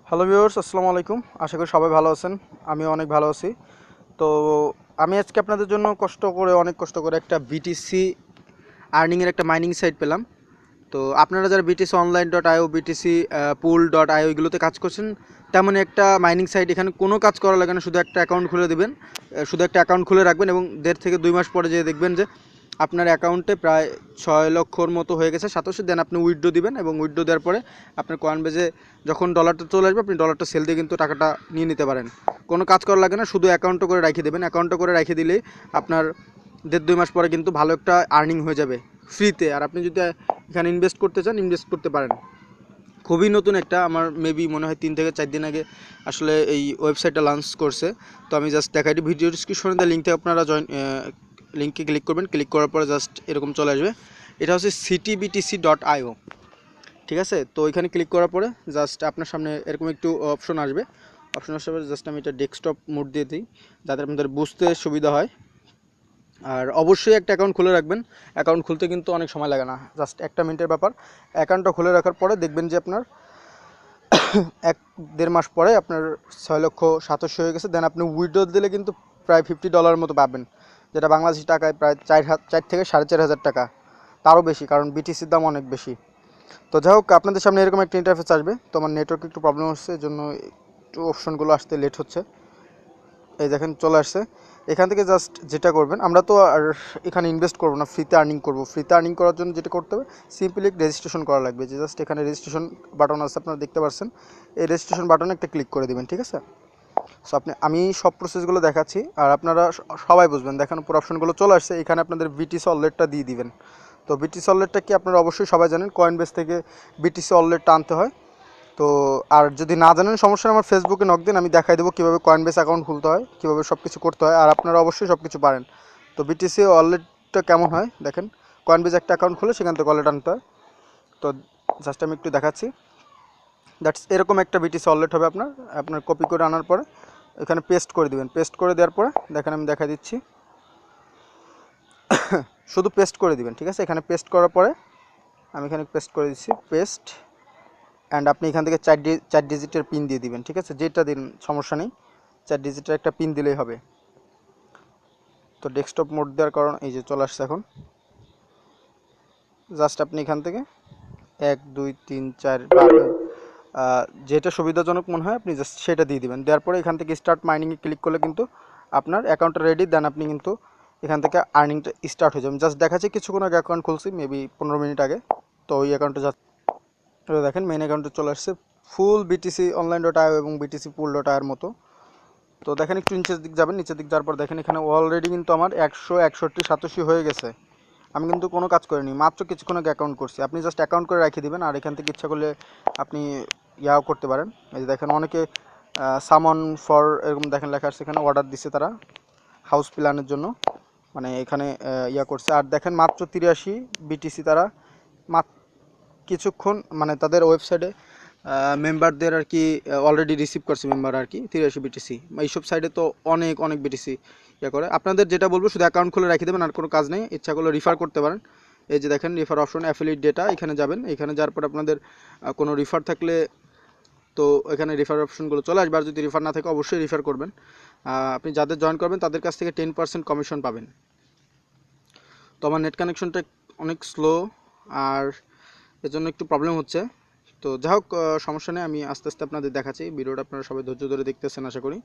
Hello viewers, আসসালামু আলাইকুম। আশা করি সবাই ভালো আছেন। আমিও অনেক ভালো আছি। তো আমি আজকে আপনাদের জন্য অনেক কষ্ট করে একটা বিটিসি আর্নিংয়ের একটা মাইনিং সাইট পেলাম। তো আপনারা যারা বিটিসি অনলাইন ডট আইও, বিটিসি পুল ডট আইও এগুলোতে কাজ করছেন, তেমনই একটা মাইনিং সাইট। এখানে কোনো কাজ করা লাগে না, শুধু একটা অ্যাকাউন্ট খুলে দেবেন, শুধু একটা অ্যাকাউন্ট খুলে রাখবেন এবং 1.5 থেকে 2 মাস পরে যেয়ে দেখবেন যে আপনার অ্যাকাউন্টে প্রায় 6 লক্ষর মতো হয়ে গেছে, 87। দেন আপনি উইথড্র দিবেন এবং উইথড্র দেওয়ার পরে আপনার কয়েন বেজে যখন ডলারটা চলে আসবে, আপনি ডলারটা সেল দিয়ে কিন্তু টাকাটা নিয়ে নিতে পারেন। কোনো কাজ করা লাগে না, শুধু অ্যাকাউন্টটা করে রেখে দেবেন। অ্যাকাউন্টটা করে রেখে দিলেই আপনার 1.5-2 মাস পরে কিন্তু ভালো একটা আর্নিং হয়ে যাবে ফ্রিতে। আর আপনি যদি এখানে ইনভেস্ট করতে চান, ইনভেস্ট করতে পারেন। খুবই নতুন একটা, আমার মেবি মনে হয় 3 থেকে 4 দিন আগে আসলে এই ওয়েবসাইটটা লঞ্চ করছে। তো আমি জাস্ট দেখাই দিই, ভিডিও ডিসক্রিপশনে দেওয়া লিঙ্ক থেকে আপনারা লিঙ্কে ক্লিক করবেন। ক্লিক করার পরে জাস্ট এরকম চলে আসবে। এটা হচ্ছে ctbtc.io, ঠিক আছে? তো এখানে ক্লিক করার পরে জাস্ট আপনার সামনে এরকম একটু অপশন আসবে। অপশন আসার জাস্ট আমি এটা ডেস্কটপ মোড দিয়ে দিই, যাতে আপনাদের বুঝতে সুবিধা হয়। আর অবশ্যই একটা অ্যাকাউন্ট খুলে রাখবেন। অ্যাকাউন্ট খুলতে কিন্তু অনেক সময় লাগে না, জাস্ট 1 মিনিটের ব্যাপার। অ্যাকাউন্টটা খুলে রাখার পরে দেখবেন যে আপনার 1-1.5 মাস পরে আপনার 6,87,000 হয়ে গেছে। দেন আপনি উইথড্র দিলে কিন্তু প্রায় $50 মতো পাবেন, যেটা বাংলাদেশি টাকায় প্রায় 4 থেকে 4.5 হাজার টাকা, তারও বেশি, কারণ বিটিসির দাম অনেক বেশি। তো যাই হোক, আপনাদের সামনে এরকম একটা ইন্টারফেস আসবে। তো আমার নেটওয়ার্ক একটু প্রবলেম হচ্ছে, এই জন্য একটু অপশনগুলো আসতে লেট হচ্ছে। এই দেখেন চলে আসছে। এখান থেকে জাস্ট যেটা করবেন, আমরা তো আর এখানে ইনভেস্ট করবো না, ফ্রিতে আর্নিং করবো। ফ্রিতে আর্নিং করার জন্য যেটা করতে হবে, সিম্পলি রেজিস্ট্রেশন করা লাগবে। যে জাস্ট এখানে রেজিস্ট্রেশন বাটন আছে, আপনারা দেখতে পাচ্ছেন। এই রেজিস্ট্রেশন বাটনে একটা ক্লিক করে দেবেন, ঠিক আছে? সো আমি সব প্রসেসগুলো দেখাচ্ছি আর আপনারা সবাই বুঝবেন। দেখেন উপর অপশনগুলো চলে আসছে, এখানে আপনাদের বিটিসি ওয়ালেটটা দিয়ে দিবেন। তো বিটিসি ওয়ালেটটা কি আপনারা অবশ্যই সবাই জানেন, কয়েনবেস থেকে বিটিসি ওয়ালেটটা আনতে হয়। তো আর যদি না জানেন সমস্যা নেই, আমার ফেসবুকে নক দিন, আমি দেখাই দেবো কীভাবে কয়েনবেস অ্যাকাউন্ট খুলতে হয়, কীভাবে সব কিছু করতে হয়। আর আপনারা অবশ্যই সব কিছু পারেন। তো বিটিসি ওয়ালেটটা কেমন হয় দেখেন, কয়েনবেস একটা অ্যাকাউন্ট খুলে সেখান থেকে ওয়ালেট আনতে হয়। তো জাস্ট আমি একটু দেখাচ্ছি। দ্যাটস এরকম একটা বিটিসি ওয়ালেট হবে আপনার। আপনার কপি করে আনার পরে এখানে পেস্ট করে দিবেন। পেস্ট করে দেওয়ার পরে দেখেন আমি দেখা দিচ্ছি, শুধু পেস্ট করে দিবেন, ঠিক আছে? এখানে পেস্ট করার পরে আমি এখানে পেস্ট করে দিচ্ছি, পেস্ট। অ্যান্ড আপনি এখান থেকে 4 ডিজিটের পিন দিয়ে দিবেন, ঠিক আছে? যেটা দিন সমস্যা নেই, 4 ডিজিটের একটা পিন দিলেই হবে। তো ডেস্কটপ মোড দেওয়ার কারণ এই যে চলে আসছে এখন। জাস্ট আপনি এখান থেকে 1 2 3 4 বা যেটা সুবিধাজনক মনে হয় আপনি জাস্ট সেটা দিয়ে দিবেন। দেওয়ার পরে এখান থেকে স্টার্ট মাইনিংয়ে ক্লিক করলে কিন্তু আপনার অ্যাকাউন্টটা রেডি। দেন আপনি কিন্তু এখান থেকে আর্নিংটা স্টার্ট হয়ে যাবে। জাস্ট দেখাচ্ছি, কিছুক্ষণ আগে অ্যাকাউন্ট খুলছি, মেবি 15 মিনিট আগে। তো ওই অ্যাকাউন্টে দেখেন মেন অ্যাকাউন্টে চলে আসছে, ফুল বিটিসি অনলাইন ডট আইও এবং বিটিসি পুল ডট আইয়ের মতো। তো দেখেন একটু নিচের দিক যাবেন, নিচের দিক যাওয়ার পর দেখেন এখানে অলরেডি কিন্তু আমার 161-87 হয়ে গেছে। আমি কিন্তু কোনো কাজ করিনি, মাত্র কিছুক্ষণ আগে অ্যাকাউন্ট করছি। আপনি জাস্ট অ্যাকাউন্ট করে রেখে দিবেন। আর এখান থেকে ইচ্ছা করলে আপনি ইয়াও করতে পারেন। এই যে দেখেন অনেকে সামন ফর এরকম দেখেন লেখা আছে, এখানে অর্ডার দিচ্ছে তারা হাউস প্ল্যানের জন্য, মানে এখানে ইয়া করছে। আর দেখেন মাত্র 83 বিটিসি তারা মাত্র কিছুক্ষণ, মানে তাদের ওয়েবসাইটে মেম্বারদের আর কি অলরেডি রিসিভ করছে মেম্বার আর কি 83 বিটিসি। এইসব সাইডে তো অনেক অনেক বিটিসি ইয়ে করে। আপনাদের যেটা বলবো, শুধু অ্যাকাউন্ট খুলে রেখে দেবেন, আর কোনো কাজ নেই। ইচ্ছা করলে রিফার করতে পারেন। এই যে দেখেন রিফার অপশন, অ্যাফিলিয়েট ডেটা, এখানে যাবেন। এখানে যাওয়ার পর আপনাদের কোনো রিফার থাকলে তো এখানে রিফার অপশনগুলো চলে আসবে। আর যদি রিফার না থাকে অবশ্যই রিফার করবেন। আপনি যাদের জয়েন করবেন তাদের কাছ থেকে 10% কমিশন পাবেন। তো আমার নেট কানেকশনটা অনেক স্লো, আর এর জন্য একটু প্রবলেম হচ্ছে। তো যাই হোক, সমস্যা নেই, আমি আস্তে আস্তে আপনাদের দেখাচ্ছি। ভিডিওটা আপনারা সবাই ধৈর্য ধরে দেখতেছেন আশা করি।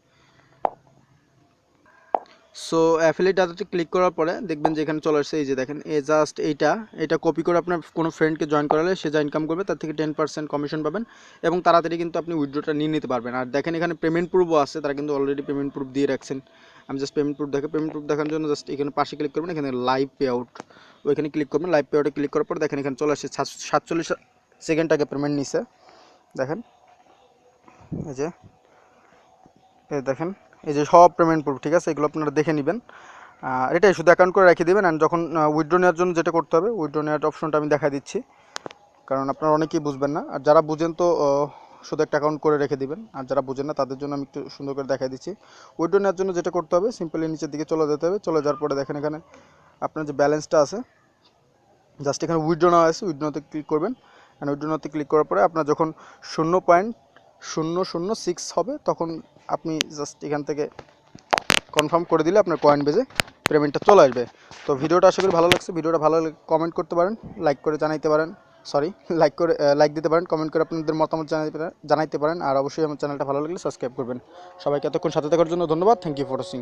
সো অ্যাফিলিয়েট ডাটাতে ক্লিক করার পরে দেখবেন যে এখানে চলে আসছে। এই যে দেখেন, জাস্ট এইটা কপি করে আপনার কোনো ফ্রেন্ডকে জয়েন করালে সে যা ইনকাম করবে তার থেকে 10% কমিশন পাবেন এবং তাড়াতাড়ি কিন্তু আপনি উইথড্রটা নিয়ে নিতে পারবেন। আর দেখেন এখানে পেমেন্ট প্রুফও আছে, তারা কিন্তু অলরেডি পেমেন্ট প্রুফ দিয়ে রাখছেন। আমি জাস্ট পেমেন্ট প্রুফ দেখার জন্য জাস্ট এখানে পাশে ক্লিক করবেন, এখানে লাইভ পে আউট, ওইখানে ক্লিক করবেন। লাইভ পে আউটে ক্লিক করার পর দেখেন এখানে চলে আসছে 47 সেকেন্ড আগে পেমেন্ট নিছে। দেখেন এই যে দেখেন এই যে সব পেমেন্ট প্রুফ, ঠিক আছে? এগুলো আপনারা দেখে নেবেন। এটাই শুধু অ্যাকাউন্ট করে রেখে দেবেন। অ্যান্ড যখন উইথড্র নেওয়ার জন্য যেটা করতে হবে, উইথড্র নেওয়ার অপশনটা আমি দেখা দিচ্ছি, কারণ আপনারা অনেকেই বুঝবেন না। আর যারা বুঝেন তো শুধু একটা অ্যাকাউন্ট করে রেখে দিবেন, আর যারা বুঝেন না তাদের জন্য আমি একটু সুন্দর করে দেখাই দিচ্ছি। উইথড্র নেওয়ার জন্য যেটা করতে হবে, সিম্পলি নিচের দিকে চলে যেতে হবে। চলে যাওয়ার পরে দেখেন এখানে আপনার যে ব্যালেন্সটা আছে, জাস্ট এখানে উইথড্র নেওয়া আছে, উইথড্রতে ক্লিক করবেন। অ্যান্ড উইথড্রতে ক্লিক করার পরে আপনার যখন 006 হবে, তখন আপনি জাস্ট এখান থেকে কনফার্ম করে দিলে আপনার কয়েন বেজে পেমেন্টটা চলে আসবে। তো ভিডিওটা আশা করি ভালো লাগছে। ভিডিওটা ভালো লাগলে কমেন্ট করতে পারেন, লাইক করে জানাইতে পারেন, সরি লাইক করে লাইক দিতে পারেন, কমেন্ট করে আপনাদের মতামত জানাইতে পারেন। আর অবশ্যই আমার চ্যানেলটা ভালো লাগলে সাবস্ক্রাইব করবেন। সবাইকে এতক্ষণ সাথে থাকার জন্য ধন্যবাদ। Thank you for watching.